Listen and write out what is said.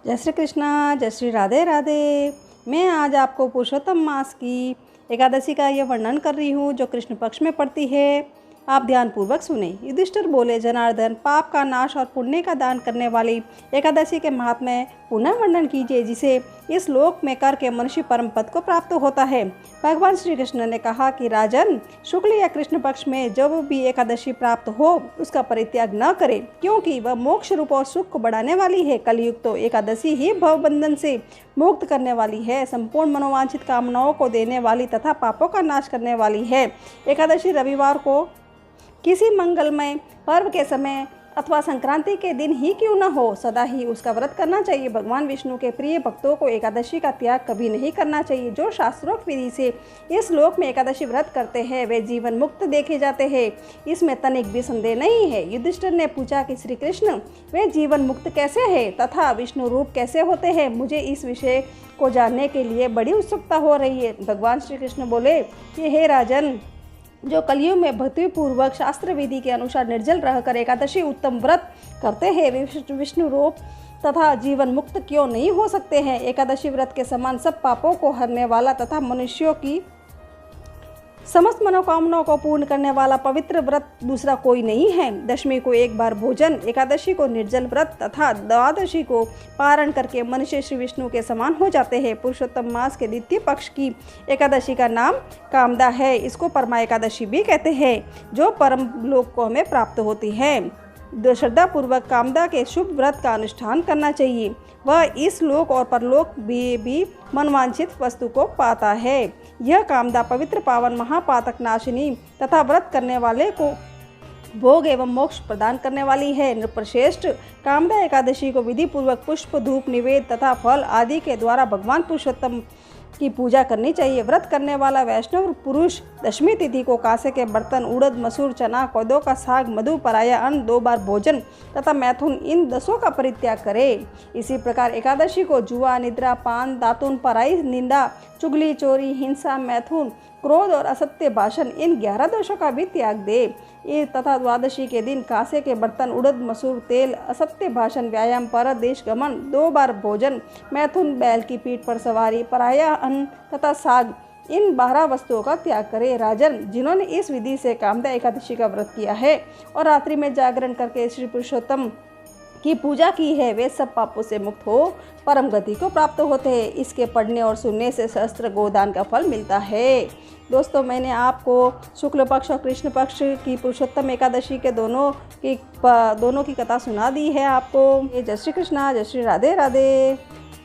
जय श्री कृष्णा, जय श्री राधे राधे। मैं आज आपको पुरुषोत्तम मास की एकादशी का ये वर्णन कर रही हूँ जो कृष्ण पक्ष में पड़ती है। आप ध्यानपूर्वक सुने। युधिष्ठिर बोले, जनार्दन, पाप का नाश और पुण्य का दान करने वाली एकादशी के महात्म्य पुनः वर्णन कीजिए, जिसे इस लोक में करके मनुष्य परम पद को प्राप्त होता है। भगवान श्री कृष्ण ने कहा कि राजन, शुक्ल या कृष्ण पक्ष में जब भी एकादशी प्राप्त हो उसका परित्याग न करे, क्योंकि वह मोक्ष रूप और सुख को बढ़ाने वाली है। कलयुग तो एकादशी ही भव बंधन से मुक्त करने वाली है, संपूर्ण मनोवांछित कामनाओं को देने वाली तथा पापों का नाश करने वाली है। एकादशी रविवार को किसी मंगलमय पर्व के समय अथवा संक्रांति के दिन ही क्यों न हो, सदा ही उसका व्रत करना चाहिए। भगवान विष्णु के प्रिय भक्तों को एकादशी का त्याग कभी नहीं करना चाहिए। जो शास्त्रोक्त विधि से इस लोक में एकादशी व्रत करते हैं वे जीवन मुक्त देखे जाते हैं, इसमें तनिक भी संदेह नहीं है। युधिष्ठिर ने पूछा कि श्री कृष्ण, वे जीवन मुक्त कैसे है तथा विष्णु रूप कैसे होते हैं? मुझे इस विषय को जानने के लिए बड़ी उत्सुकता हो रही है। भगवान श्री कृष्ण बोले कि हे राजन, जो कलयुग में भक्तिपूर्वक शास्त्र विधि के अनुसार निर्जल रहकर एकादशी उत्तम व्रत करते हैं वे विष्णु रूप तथा जीवन मुक्त क्यों नहीं हो सकते हैं? एकादशी व्रत के समान सब पापों को हरने वाला तथा मनुष्यों की समस्त मनोकामनाओं को पूर्ण करने वाला पवित्र व्रत दूसरा कोई नहीं है। दशमी को एक बार भोजन, एकादशी को निर्जल व्रत तथा द्वादशी को पारण करके मनुष्य श्री विष्णु के समान हो जाते हैं। पुरुषोत्तम मास के द्वितीय पक्ष की एकादशी का नाम कामदा है। इसको परमा एकादशी भी कहते हैं, जो परम लोक को हमें प्राप्त होती है। श्रद्धापूर्वक कामदा के शुभ व्रत का अनुष्ठान करना चाहिए। वह इस लोक और परलोक भी मनवांछित वस्तु को पाता है। यह कामदा पवित्र, पावन, महापातक नाशिनी तथा व्रत करने वाले को भोग एवं मोक्ष प्रदान करने वाली है। नृपश्रेष्ठ, कामदा एकादशी को विधि पूर्वक पुष्प, धूप, निवेद तथा फल आदि के द्वारा भगवान पुरुषोत्तम की पूजा करनी चाहिए। व्रत करने वाला वैष्णव पुरुष दशमी तिथि को कांसे के बर्तन, उड़द, मसूर, चना, कोदो का साग, मधु, पराया अन्न, 2 बार भोजन तथा मैथुन, इन 10 का परित्याग करे। इसी प्रकार एकादशी को जुआ, निद्रा, पान, दातुन, पराई निंदा, चुगली, चोरी, हिंसा, मैथुन, क्रोध और असत्य भाषण, इन 11 दोषों का भी त्याग दे। तथा द्वादशी के दिन कांसे के बर्तन, उड़द, मसूर, तेल, असत्य भाषण, व्यायाम, परत देश गमन, 2 बार भोजन, मैथुन, बैल की पीठ पर सवारी, पराया अन्न तथा साग, इन 12 वस्तुओं का त्याग करे। राजन, जिन्होंने इस विधि से कामदा एकादशी का व्रत किया है और रात्रि में जागरण करके श्री पुरुषोत्तम की पूजा की है, वे सब पापों से मुक्त हो परम गति को प्राप्त होते हैं। इसके पढ़ने और सुनने से सहस्त्र गोदान का फल मिलता है। दोस्तों, मैंने आपको शुक्ल पक्ष और कृष्ण पक्ष की पुरुषोत्तम एकादशी के दोनों की कथा सुना दी है आपको। जय श्री कृष्णा, जय श्री राधे राधे।